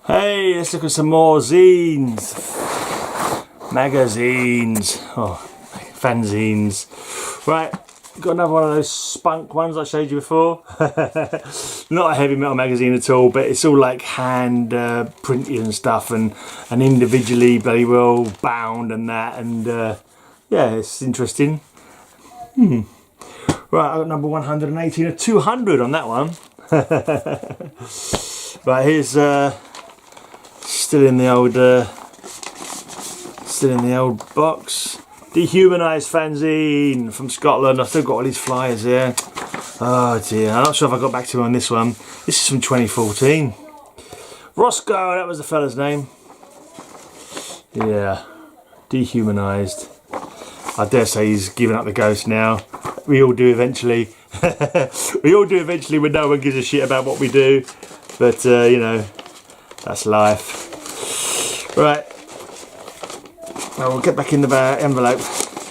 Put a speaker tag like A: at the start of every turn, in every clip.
A: Hey, let's look at some more zines. Magazines. Oh, fanzines. Right, got another one of those spunk ones I showed you before. Not a heavy metal magazine at all, but it's all like hand printed and stuff, and individually very well bound and that, and yeah, it's interesting. Right, I got number 118 of 200 on that one. Right, here's still in the old box. Dehumanised fanzine from Scotland. I've still got all these flyers here. Oh dear, I'm not sure if I got back to him on this one. This is from 2014. Roscoe, that was the fella's name. Yeah, dehumanised. I dare say he's given up the ghost now. We all do eventually. We all do eventually when no one gives a shit about what we do. But, you know, that's life. Right. Well, we'll get back in the envelope.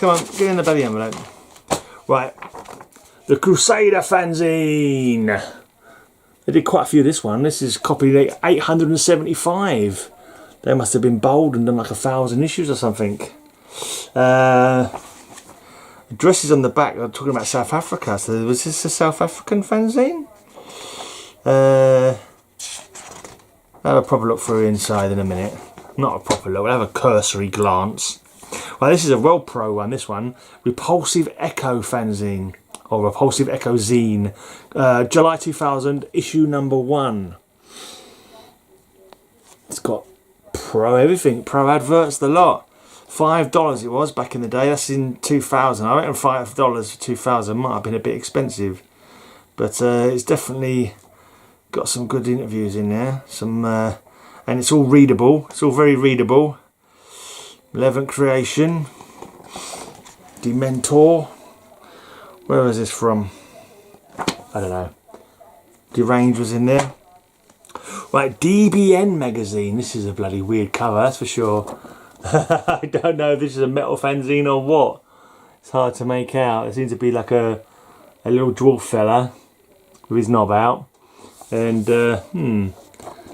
A: Come on, get in the bloody envelope. Right. The Crusader fanzine. They did quite a few of this one. This is copy 875. They must have been bold and done like 1,000 issues or something. Addresses on the back are talking about South Africa. So was this a South African fanzine? I'll have a proper look through inside in a minute. Not a proper look, we'll have a cursory glance. Well, this is a Well Pro one, this one. Repulsive Echo fanzine. Or Repulsive Echo zine. July 2000, issue number 1. It's got pro everything, pro adverts, the lot. $5 it was back in the day. That's in 2000. I reckon $5 for 2000 might have been a bit expensive, but it's definitely got some good interviews in there. Some and it's all readable. It's all very readable. 11th Creation, Dementor. Where was this from? I don't know. Derange was in there. Right, DBN magazine. This is a bloody weird cover, that's for sure. I don't know if this is a metal fanzine or what. It's hard to make out. It seems to be like a little dwarf fella with his knob out, and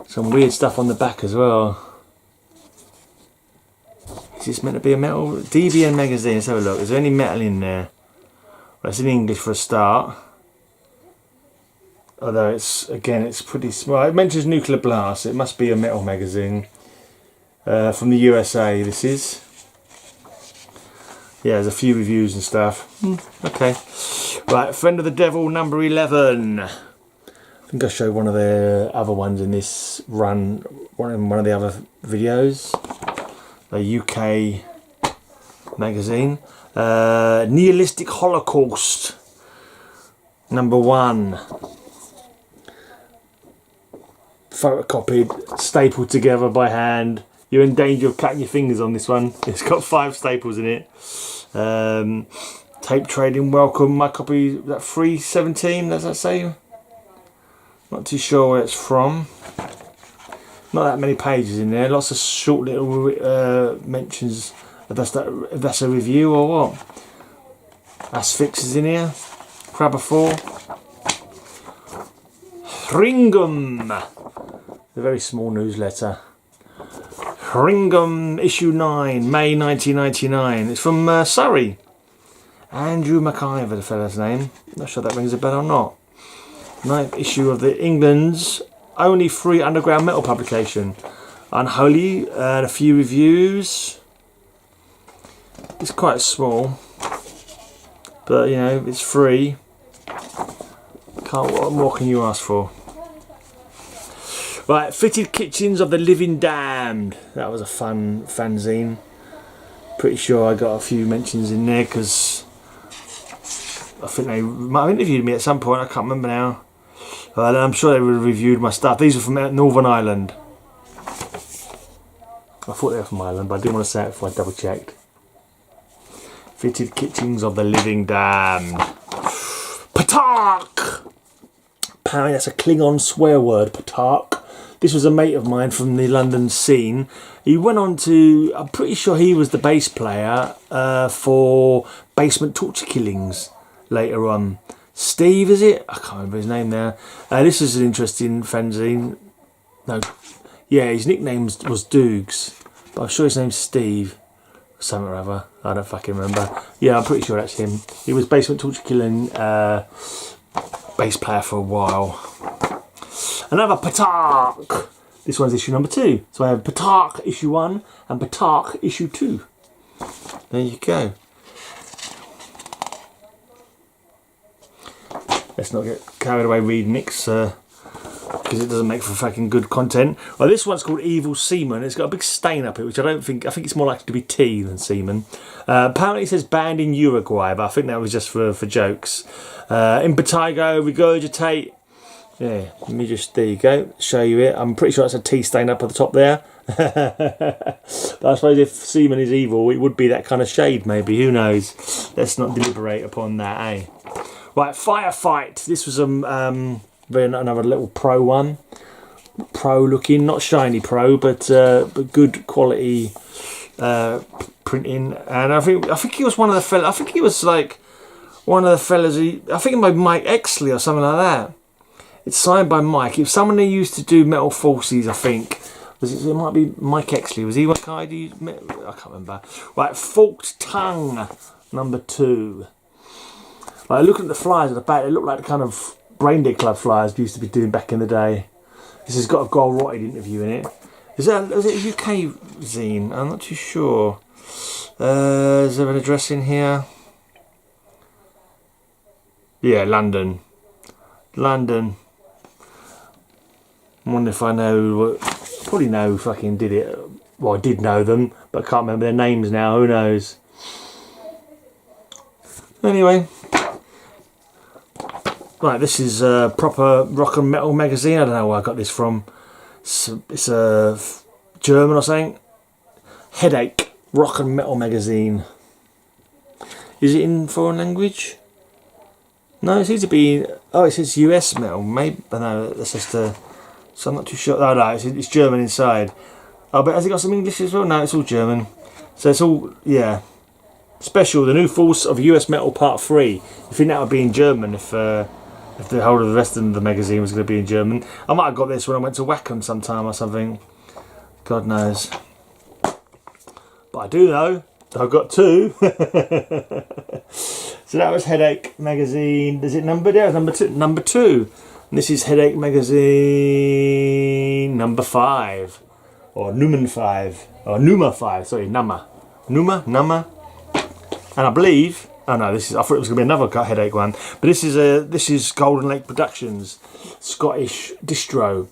A: some weird stuff on the back as well. Is this meant to be a metal? DBN magazine. Let's have a look. Is there any metal in there? Well, it's in English for a start. Although it's pretty small. It mentions Nuclear Blast. It must be a metal magazine. From the USA, this is. Yeah, there's a few reviews and stuff. Okay. Right, Friend of the Devil, number 11. I think I showed one of the other ones in this run, one of the other videos. A UK magazine. Nihilistic Holocaust, number 1. Photocopied, stapled together by hand. You're in danger of cutting your fingers on this one. It's got 5 staples in it. Tape trading, welcome. My copy, that 317, does that say? Not too sure where it's from. Not that many pages in there. Lots of short little mentions. If that's a review or what. Asphyx is in here. Crabber 4. Thringham. A very small newsletter. Thringham issue 9, May 1999. It's from Surrey. Andrew McIver, the fella's name. Not sure that rings a bell or not. 9th issue of the England's only free underground metal publication. Unholy, and a few reviews. It's quite small, but you know, it's free. What more can you ask for? Right, Fitted Kitchens of the Living Damned. That was a fun fanzine. Pretty sure I got a few mentions in there because I think they might have interviewed me at some point. I can't remember now. I'm sure they would have reviewed my stuff. These are from Northern Ireland. I thought they were from Ireland, but I didn't want to say it before I double checked. Fitted Kitchens of the Living Damned. Patark! Apparently that's a Klingon swear word, Patark. This was a mate of mine from the London scene. He went on to, I'm pretty sure he was the bass player for Basement Torture Killings later on. Steve, is it? I can't remember his name now. This is an interesting fanzine. No, Yeah, his nickname was Doogs, but I'm sure his name's Steve. Something or other. I don't fucking remember. Yeah, I'm pretty sure that's him. He was Basement Torture Killing bass player for a while. Another Patark. This one's issue number 2. So I have Patark issue 1 and Patark issue 2. There you go. Let's not get carried away reading Nick's because it doesn't make for fucking good content. Well, this one's called Evil Seaman. It's got a big stain up it, which I think it's more likely to be tea than seaman. Apparently it says banned in Uruguay, but I think that was just for jokes. Impetigo, regurgitate. Yeah, let me just, there you go, show you it. I'm pretty sure that's a tea stain up at the top there. But I suppose if seaman is evil, it would be that kind of shade maybe, who knows. Let's not deliberate upon that, eh? Right, Firefight. This was another little pro one. Pro looking, not shiny pro, but good quality printing. And I think he was one of the fellas. I think he was like one of the fellas. I think it might be Mike Exley or something like that. It's signed by Mike. If someone who used to do Metal Forces, I think. It might be Mike Exley. Was he one guy? I can't remember. Right, Forked Tongue, number 2. Like, looking at the flyers at the back, they look like the kind of Reindeer Club flyers we used to be doing back in the day. This has got a Gold Rotted interview in it. Is it a UK zine? I'm not too sure. Is there an address in here? Yeah, London. London. I wonder if I know. Probably know who fucking did it. Well, I did know them, but I can't remember their names now. Who knows? Anyway. Right, this is a proper rock and metal magazine. I don't know where I got this from. It's a German or something. Headache rock and metal magazine. Is it in foreign language? No, it seems to be. Oh, it says US metal. Maybe. No, that's just a. So I'm not too sure. Oh no, it's German inside. Oh, but has it got some English as well? No, it's all German. So it's all, yeah. Special, the new force of US metal part 3. I think that would be in German if the whole of the rest of the magazine was going to be in German. I might have got this when I went to Wacom sometime or something. God knows. But I do know I've got 2. So that was Headache magazine. Is it numbered? Yeah, number 2. Number 2. And this is Headache magazine number 5. Or Numen 5. Or Numa 5. Sorry, Nama. Numa. And I believe, oh no, I thought it was going to be another Headache one, but this is Golden Lake Productions, Scottish distro.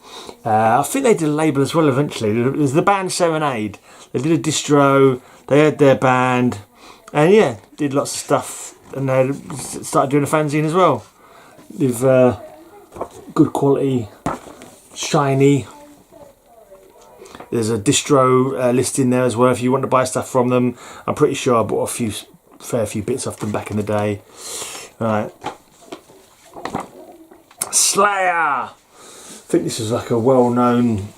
A: I think they did a label as well eventually. There's the band Serenade. They did a distro. They had their band, and yeah, did lots of stuff. And they started doing a fanzine as well, with good quality, shiny. There's a distro list in there as well if you want to buy stuff from them. I'm pretty sure I bought a fair few bits off them back in the day. Right. Slayer! I think this is like a well-known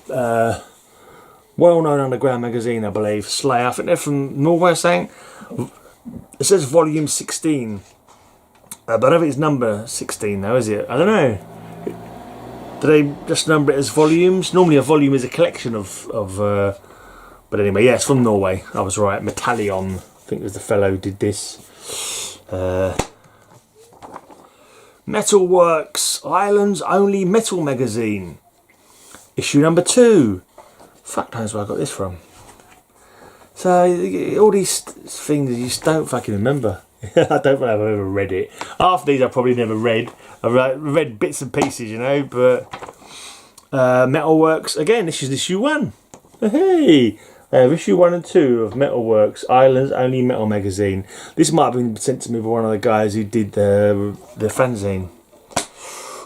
A: underground magazine, I believe. Slayer. I think they're from Norway, saying. It says volume 16. But I don't think it's number 16 though, is it? I don't know. Do they just number it as volumes? Normally a volume is a collection of but anyway, yeah, it's from Norway. I was right. Metallion, I think it was the fellow who did this. Metalworks, Ireland's only metal magazine. Issue number 2. Fuck knows where I got this from. So, all these things you just don't fucking remember. I don't know if I've ever read it. Half of these I probably never read. I've read bits and pieces, you know, but Metalworks, again, this is issue 1. Hey! Issue 1 and 2 of Metalworks, Ireland's only metal magazine. This might have been sent to me by one of the guys who did the fanzine.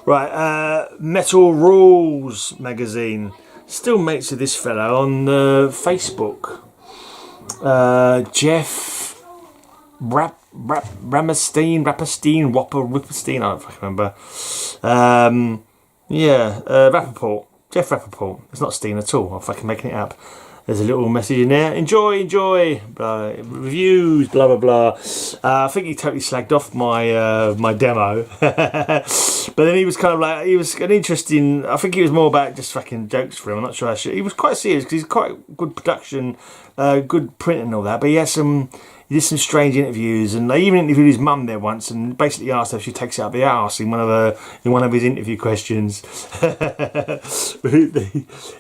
A: Right, Metal Rules magazine. Still mates with this fella on Facebook. Jeff Rapperstein, I don't fucking remember. Rappaport. Jeff Rappaport. It's not Steen at all. I'm fucking making it up. there's a little message in there. Enjoy, reviews, blah blah blah. I think he totally slagged off my my demo, but then he was kind of like, he was an interesting. I think he was more about just fucking jokes for him. I'm not sure. He was quite serious because he's quite good production, good print and all that. But he did some strange interviews, and they even interviewed his mum there once, and basically asked her if she takes it up the arse in one of his interview questions.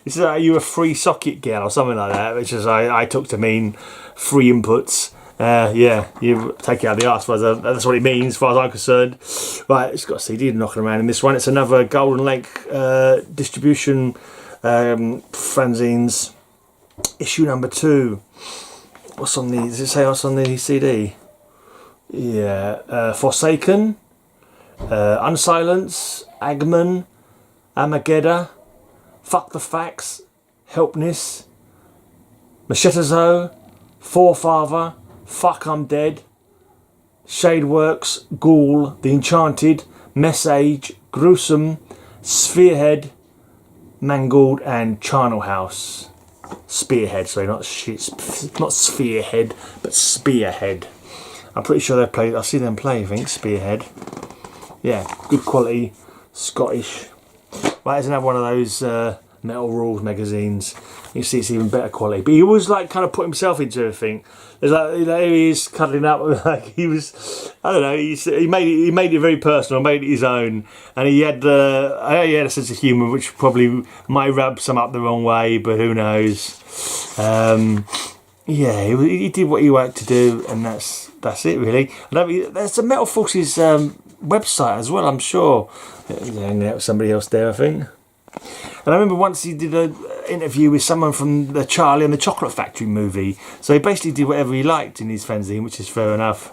A: He said, "Are you a free socket girl?" or something like that, which is I took to mean free inputs. Yeah, you take it out of the arse. That's what it means, as far as I'm concerned. Right, it's got a CD knocking around in this one. It's another Golden Lake distribution fanzines, issue number 2. What's on the? Does it say what's on the CD? Yeah, Forsaken, Unsilence, Agman, Armageddon, Fuck the Facts, Helpness, Machetazo, Forefather, Fuck I'm Dead, Shadeworks, Ghoul, The Enchanted, Message, Gruesome, Spherehead, Mangled, and Charnel House. Spearhead, sorry, not Spherehead, but Spearhead. I'm pretty sure they play. I see them play. I think Spearhead. Yeah, good quality, Scottish. Right, there's another one of those Metal Rules magazines. You see, it's even better quality. But he always like kind of put himself into everything. There's like, you know, he's cuddling up like he was. I don't know. He made it very personal. Made it his own, and he had a sense of humour, which probably might rub some up the wrong way, but who knows. Yeah, he did what he wanted to do, and that's it really. There's a Metal Forces website as well, I'm sure. Hanging out with somebody else there, I think. And I remember once he did an interview with someone from the Charlie and the Chocolate Factory movie. So he basically did whatever he liked in his fanzine, which is fair enough.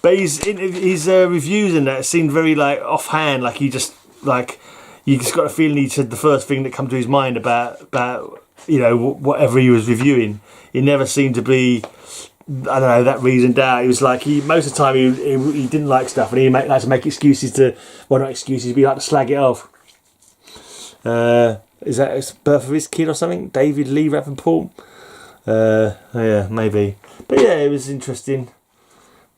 A: But his reviews and that seemed very like offhand, like you just got a feeling he said the first thing that come to his mind about you know, whatever he was reviewing. He never seemed to be, I don't know, that reasoned out. He was like, most of the time he didn't like stuff, and he liked to make excuses to, well, not excuses, but he liked to slag it off. Is that his birth of his kid or something? David Lee Rappaport? Yeah, maybe. But yeah, it was interesting.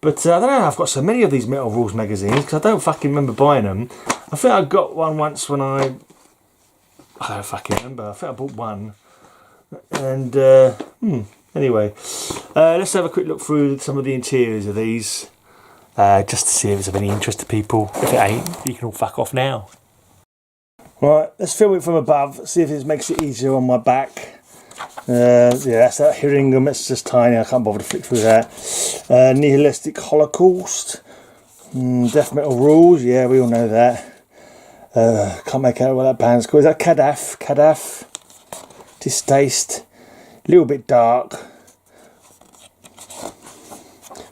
A: But I don't know, I've got so many of these Metal Rules magazines because I don't fucking remember buying them. I think I got one once when I don't fucking remember. I think I bought one. And anyway, let's have a quick look through some of the interiors of these, just to see if it's of any interest to people. If it ain't, you can all fuck off now. Right, let's film it from above, see if it makes it easier on my back. Yeah, that's that Hiringum, it's just tiny, I can't bother to flick through that. Nihilistic Holocaust, Death Metal Rules, yeah, we all know that. Can't make out what that band's called. Is that Kadaf? Distaste, a little bit dark.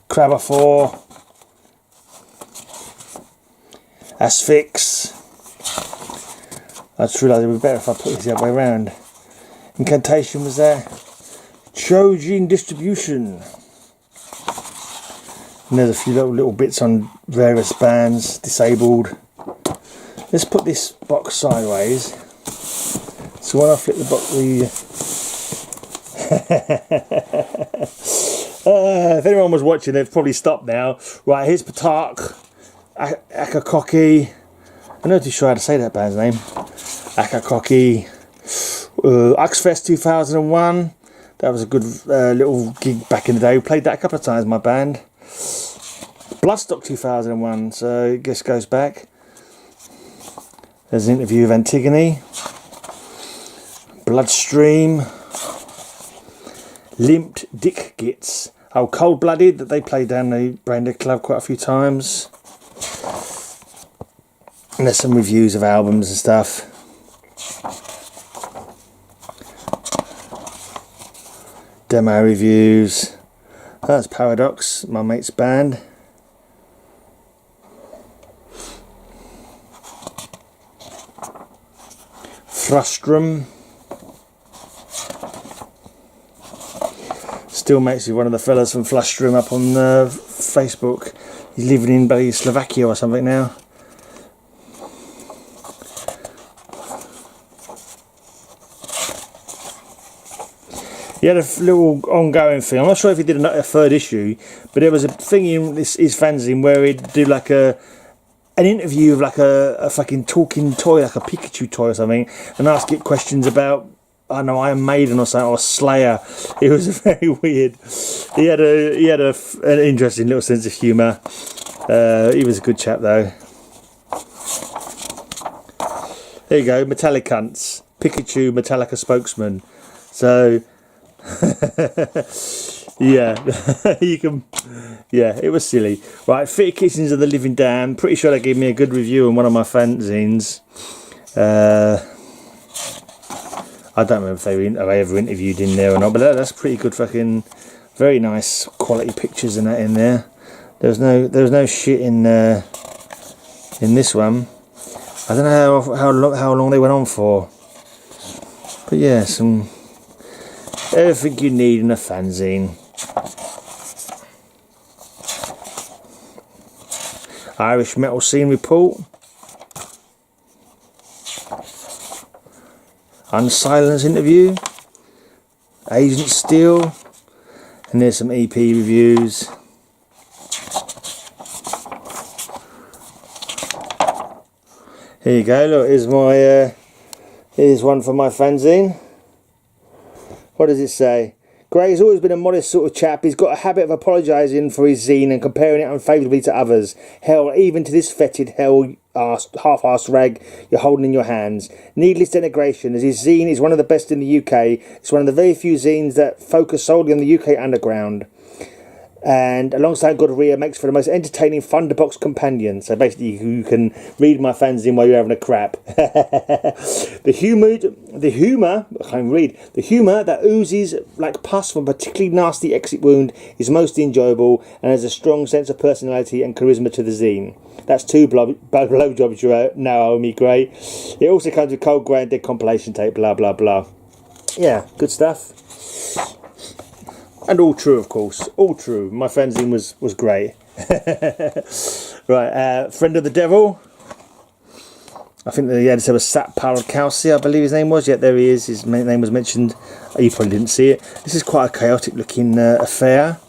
A: Crabophore, Asphyx. I just realised it would be better if I put this the other way around. Incantation was there. Chojin Distribution. And there's a few little bits on various bands. Disabled. Let's put this box sideways. So when I flip the box, if anyone was watching, they've probably stopped now. Right, here's Patark, Akakoki. I'm not too sure how to say that band's name. Akakoki, Uxfest 2001. That was a good little gig back in the day. We played that a couple of times, my band. Bloodstock 2001, so I guess goes back. There's an interview of Antigone. Bloodstream. Limped Dick Gits. Oh, Cold Blooded, that they played down the Braindead Club quite a few times. And there's some reviews of albums and stuff. Demo reviews. That's Paradox, my mate's band. Frustrum. Still mates with one of the fellas from Flustrum up on Facebook. He's living in bloody Slovakia or something now. He had a little ongoing thing. I'm not sure if he did a third issue, but there was a thing in his fanzine where he'd do like an interview of like a fucking talking toy, like a Pikachu toy or something, and ask it questions about, I don't know, Iron Maiden or something, or Slayer. It was very weird. He had an interesting little sense of humour. He was a good chap though. There you go, Metallic Cunts. Pikachu Metallica spokesman. So yeah, you can. Yeah, it was silly. Right, Fitty Kitchens of the Living Damned. Pretty sure they gave me a good review on one of my fanzines. I don't remember if they ever interviewed in there or not, but that's pretty good. Fucking very nice quality pictures and that in there. There was no shit in this one. I don't know how long they went on for, but yeah, some everything you need in a fanzine. Irish Metal Scene Report, Unsilence interview, Agent Steel, and there's some EP reviews. Here you go, look, here's one for my fanzine. What does it say? Gray's always been a modest sort of chap. He's got a habit of apologising for his zine and comparing it unfavourably to others. Hell, even to this fetid half-arsed rag you're holding in your hands. Needless denigration, as his zine is one of the best in the UK. It's one of the very few zines that focus solely on the UK underground. And alongside Goderilla makes for the most entertaining Thunderbox companion. So basically you can read my fanzine while you're having a crap. The humour that oozes like pus from a particularly nasty exit wound is most enjoyable and has a strong sense of personality and charisma to the zine. That's 2 blowjobs you're Naomi Gray. It also comes with Cold Grey and Dead compilation tape, blah blah blah. Yeah, good stuff. And all true, of course. All true. My fanzine was great. Right, Friend of the Devil. I think the editor was Stapp Calci, I believe his name was. Yeah, there he is. His name was mentioned. You probably didn't see it. This is quite a chaotic looking affair.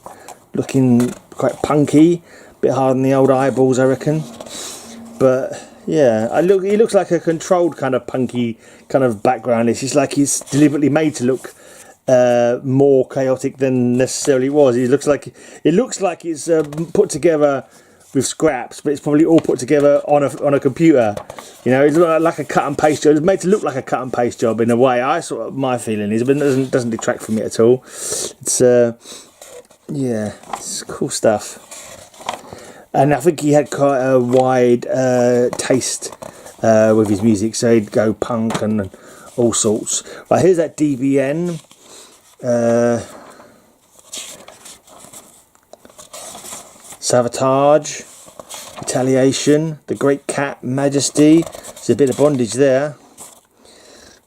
A: Looking quite punky. Bit hard on the old eyeballs, I reckon. But yeah, he looks like a controlled kind of punky kind of background. It's just like he's deliberately made to look more chaotic than necessarily was. It looks like it's put together with scraps, but it's probably all put together on a computer. You know, it's like a cut and paste job. It's made to look like a cut and paste job in a way. My feeling is, but it doesn't detract from it at all. It's yeah, it's cool stuff. And I think he had quite a wide taste with his music, so he'd go punk and all sorts. Right, here's that DBN. Sabotage, Retaliation, The Great Cat, Majesty. There's a bit of bondage there.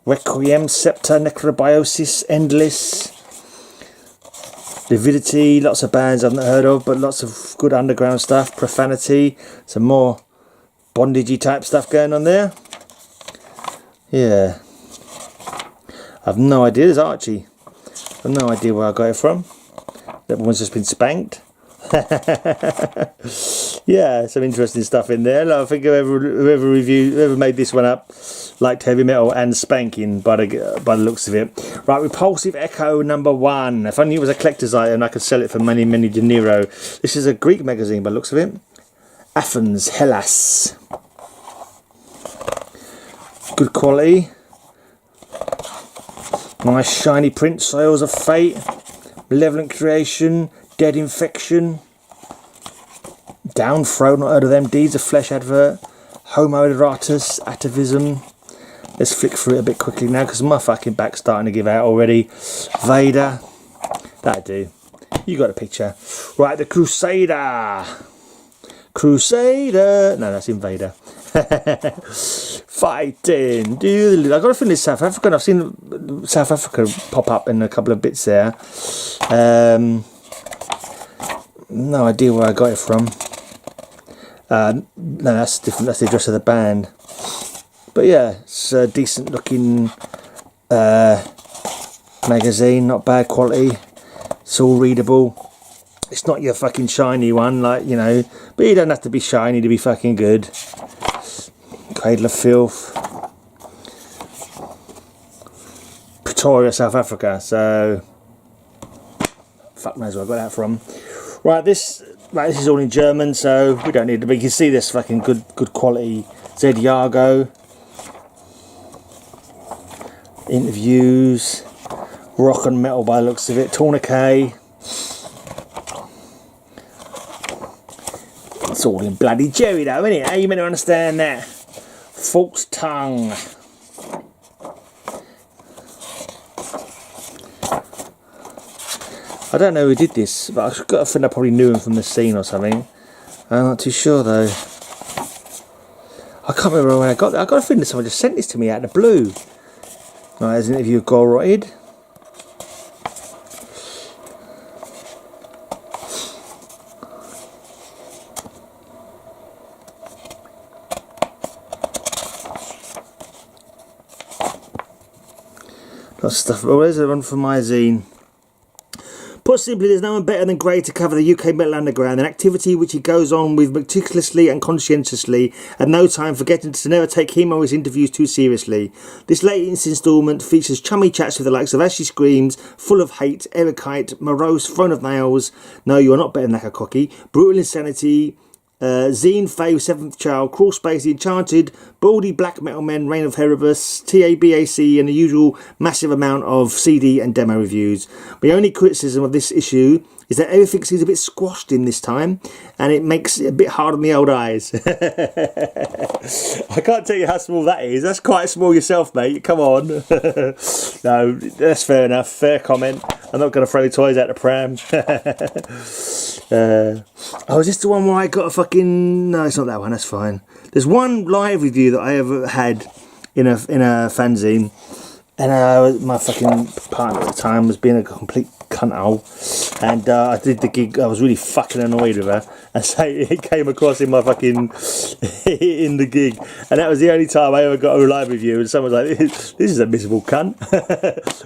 A: Requiem, Scepter, Necrobiosis, Endless, Lividity. Lots of bands I've not heard of, but lots of good underground stuff. Profanity, some more bondagey type stuff going on there. Yeah, I've no idea. There's Archie. I've no idea where I got it from. That one's just been spanked. Yeah, some interesting stuff in there. I think whoever made this one up liked heavy metal and spanking by the looks of it. Right, Repulsive Echo #1. If only it was a collector's item, I could sell it for many dinero. This is a Greek magazine by the looks of it. Athens, Hellas. Good quality. Nice shiny print. Soils of Fate, Malevolent Creation, Dead Infection, Downthrow, not heard of them. Deeds of Flesh advert, Homoerotus, Atavism. Let's flick through it a bit quickly now because my fucking back's starting to give out already. Vader, that'll do. You got a picture. Right, the Crusader. No, that's Invader. Fighting, dude. I got to think it's South African. I've seen South Africa pop up in a couple of bits there. No idea where I got it from. No, that's different. That's the address of the band. But yeah, it's a decent looking magazine, not bad quality. It's all readable. It's not your fucking shiny one, like, you know, but you don't have to be shiny to be fucking good. Cradle of Filth. Pretoria, South Africa, so fuck knows where I got that from. Right, this is all in German, so we don't need to, but you can see this fucking good quality Z Yago. Interviews, rock and metal by the looks of it, tourniquet. It's all in bloody Jerry though, isn't it? How you meant to understand that? False tongue. I don't know who did this, but I've got to think I probably knew him from the scene or something. I'm not too sure though. I can't remember where I got that. I've got to think that someone just sent this to me out of the blue. Right, there's an interview with Gore Rotted. Lots of stuff. Oh, there's a one for my zine. Put simply, there's no one better than Gray to cover the UK Metal Underground, an activity which he goes on with meticulously and conscientiously, at no time forgetting to never take him or his interviews too seriously. This latest instalment features chummy chats with the likes of Ashley Screams, Full of Hate, Ericite, Morose, Throne of Nails, No You Are Not Better Than Cocky, Brutal Insanity, Zine, Faye, Seventh Child, Crawl Space, The Enchanted, Baldy, Black Metal Men, Reign of Herebus, TABAC, and the usual massive amount of CD and demo reviews. My only criticism of this issue is that everything seems a bit squashed in this time, and it makes it a bit hard on the old eyes. I can't tell you how small that is. That's quite small yourself, mate. Come on. No, that's fair enough. Fair comment. I'm not going to throw the toys out the pram. Oh, is this the one where I got a fucking... No, it's not that one. That's fine. There's one live review that I ever had in a fanzine, and my fucking partner at the time was being a complete cunthole, and I did the gig. I was really fucking annoyed with her, and so it came across in my fucking in the gig, and that was the only time I ever got a live review. And someone was like, "This is a miserable cunt,"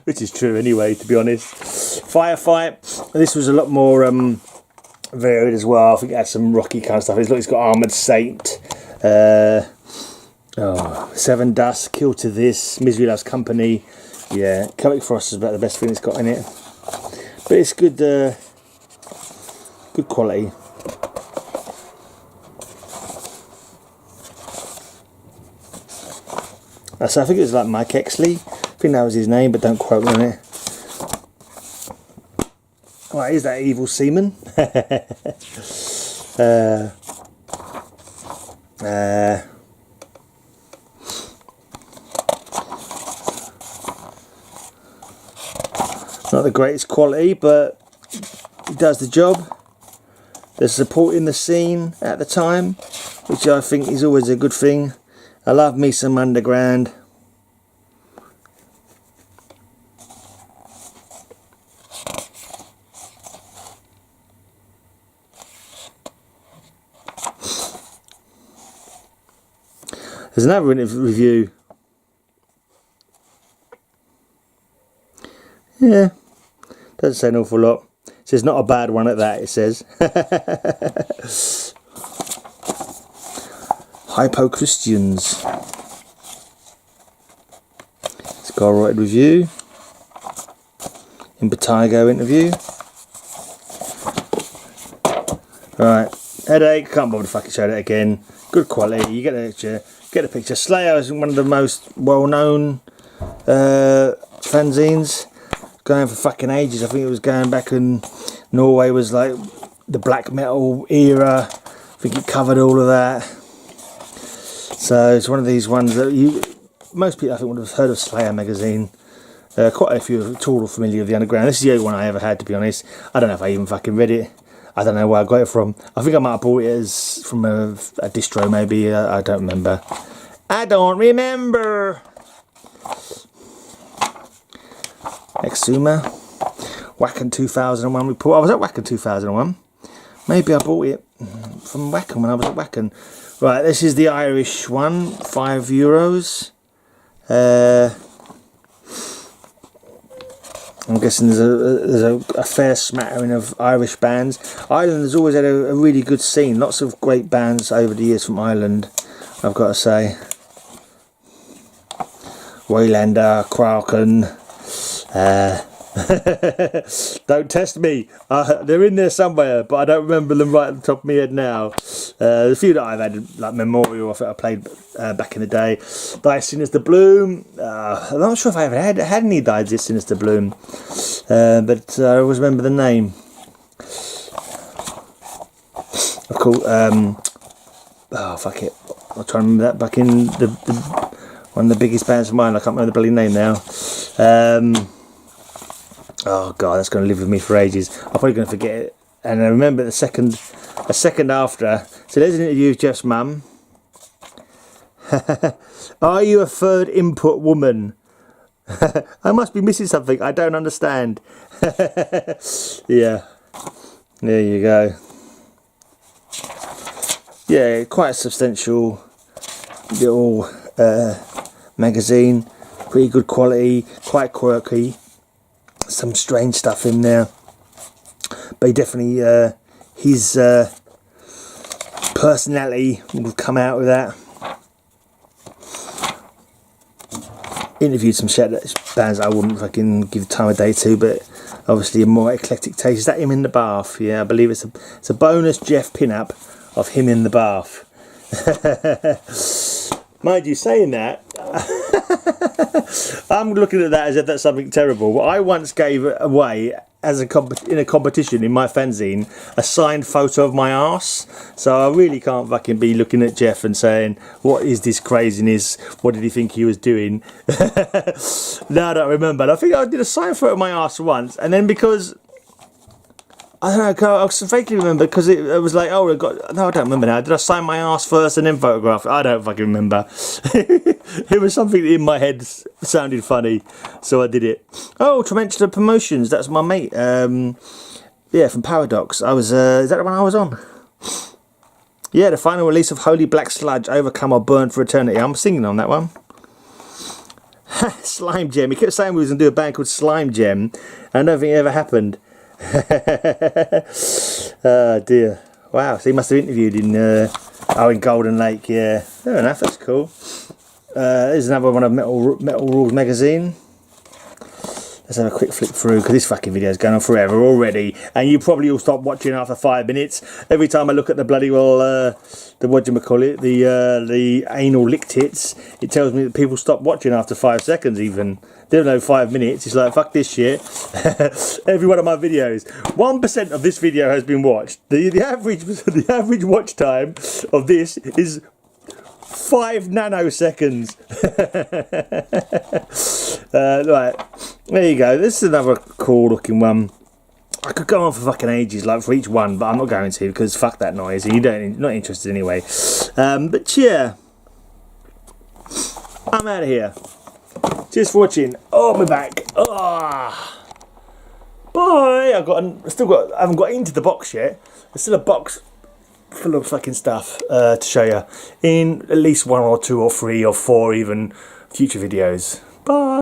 A: which is true anyway, to be honest. Firefight. This was a lot more varied as well. I think it had some rocky kind of stuff. It's got Armoured Saint. Seven Dust, Kill to This, Misery Loves Company. Yeah, Celtic Frost is about the best thing it's got in it. But it's good, good quality. So I think it was like Mike Exley. I think that was his name, but don't quote me on it. Right, is that Evil Seaman? Not the greatest quality, but it does the job. They're supporting the scene at the time, which I think is always a good thing. I love me some underground. There's another review. Yeah, doesn't say an awful lot. It says not a bad one at that, it says. Hypo Christians. It's got a right review. Impetigo interview. Right, headache, can't bother to fucking show that again. Good quality, you get the picture. Get the picture. Slayer is one of the most well-known fanzines. Going for fucking ages. I think it was going back in Norway, was like the black metal era. I think it covered all of that. So it's one of these ones that most people I think would have heard of Slayer magazine. Quite a few are tall or familiar with the underground. This is the only one I ever had, to be honest. I don't know if I even fucking read it. I don't know where I got it from. I think I might have bought it as from a distro, maybe. I don't remember. I don't remember. Exuma. Wacken 2001 report. I was at Wacken 2001. Maybe I bought it from Wacken when I was at Wacken. Right, this is the Irish one. €5. I'm guessing there's a fair smattering of Irish bands. Ireland has always had a really good scene. Lots of great bands over the years from Ireland, I've got to say. Waylander, Kraken. Don't test me. They're in there somewhere, but I don't remember them right at the top of my head now. The few that I've had, like Memorial, I played back in the day. Die Sinister Bloom. I'm not sure if I ever had any Die Sinister Bloom, but I always remember the name. Of course. Oh fuck it! I'll try and remember that. Back in the one of the biggest bands of mine. I can't remember the bloody name now. Oh god, that's going to live with me for ages. I'm probably going to forget it. And I remember a second after. So there's an interview with Jeff's mum. Are you a third input woman? I must be missing something. I don't understand. Yeah. There you go. Yeah, quite a substantial little magazine. Pretty good quality. Quite quirky. Some strange stuff in there, but he definitely his personality will come out with that. Interviewed some bands I wouldn't fucking give time of day to, but obviously a more eclectic taste. Is that him in the bath? Yeah, I believe it's a bonus Jeff pin-up of him in the bath. Mind you, saying that, I'm looking at that as if that's something terrible. Well, I once gave away as in a competition in my fanzine a signed photo of my arse, so I really can't fucking be looking at Jeff and saying, what is this craziness, what did he think he was doing? Now I don't remember. And I think I did a signed photo of my arse once, and then because I don't know, I vaguely remember because it was like, oh, no, I don't remember now. Did I sign my ass first and then photograph? I don't fucking remember. It was something in my head sounded funny, so I did it. Oh, Tarantula Promotions, that's my mate. Yeah, from Paradox. I was, is that the one I was on? Yeah, the final release of Holy Black Sludge, Overcome or Burn for Eternity. I'm singing on that one. Slime Gem. He kept saying we was going to do a band called Slime Gem, and I don't think it ever happened. Oh dear. Wow, so he must have interviewed in in Golden Lake. Yeah, fair enough, that's cool. There's another one of Metal Rules magazine. Let's have a quick flick through, because this fucking video is going on forever already, and you probably all stop watching after 5 minutes. Every time I look at the bloody the whatchamacallit, the anal lick tits, it tells me that people stop watching after 5 seconds even. They don't know 5 minutes. It's like, fuck this shit. Every one of my videos, 1% of this video has been watched. The average watch time of this is 5 nanoseconds. Right, there you go. This is another cool looking one. I could go on for fucking ages, like for each one, but I'm not going to, because fuck that noise. You're not interested anyway. But yeah, I'm out of here. Cheers for watching. Oh, my back. Oh. Bye. I haven't got into the box yet. There's still a box full of fucking stuff to show you in at least 1 or 2 or 3 or 4 even future videos. Bye.